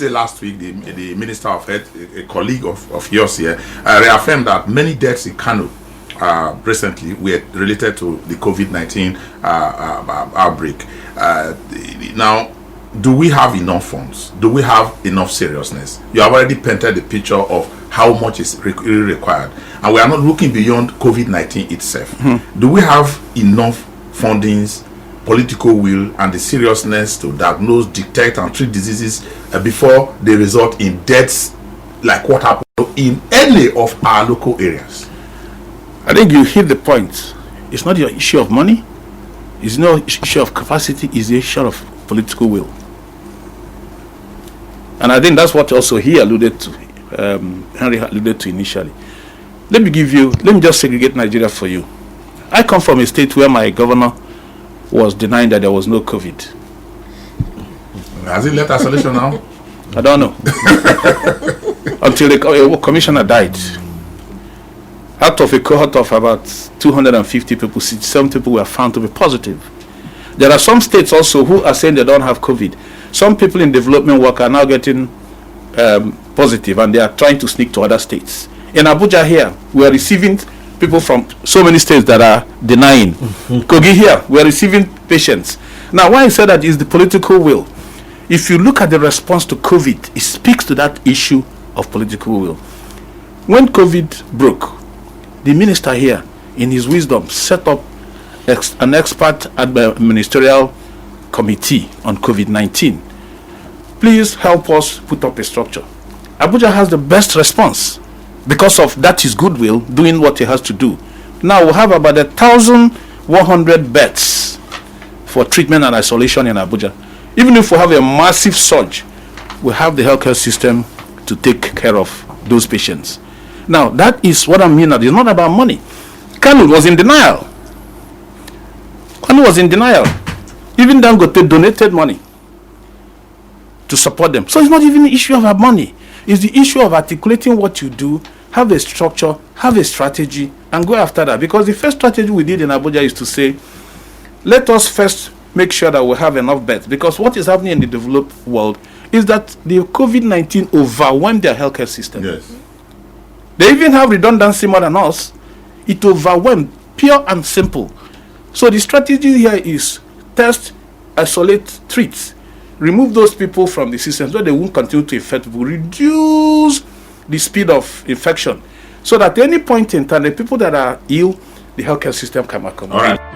Last week, the Minister of Health, a colleague of yours here, reaffirmed that many deaths in Kano recently were related to the COVID-19 outbreak. Now, do we have enough funds? Do we have enough seriousness? You have already painted the picture of how much is really required, and we are not looking beyond COVID-19 itself. Do we have enough fundings, political will, and the seriousness to diagnose, detect, and treat diseases before they result in deaths like what happened in any of our local areas? I think you hit the point. It's not the issue of money, it's not the issue of capacity, it's the issue of political will. And I think that's what also he alluded to, Henry alluded to initially. Let me just segregate Nigeria for you. I come from a state where my governor was denying that there was no COVID. Has he left isolation now? I don't know. Until the commissioner died. Out of a cohort of about 250 people, 67 people were found to be positive. There are some states also who are saying they don't have COVID. Some people in development work are now getting positive, and they are trying to sneak to other states. In Abuja here, we are receiving people from so many states that are denying. Kogi here, we are receiving patients. Now, why I say that is the political will. If you look at the response to COVID, it speaks to that issue of political will. When COVID broke, the minister here, in his wisdom, set up an expert ministerial committee on COVID-19. Please help us put up a structure. Abuja has the best response because of that his goodwill doing what he has to do. Now we have about 1,100 beds for treatment and isolation in Abuja. Even if we have a massive surge, we have the healthcare system to take care of those patients. Now that is what I mean. It's not about money. Kanu was in denial. Even Dangote donated money to support them. So it's not even the issue of money. It's the issue of articulating what you do, have a structure, have a strategy, and go after that. Because the first strategy we did in Abuja is to say, let us first make sure that we have enough beds. Because what is happening in the developed world is that the COVID-19 overwhelmed their healthcare system. Yes. They even have redundancy more than us. It overwhelmed, pure and simple. So the strategy here is test, isolate, treat. Remove those people from the system so they won't continue to infect people. Reduce the speed of infection so that at any point in time, the people that are ill, the healthcare system can accommodate. All right.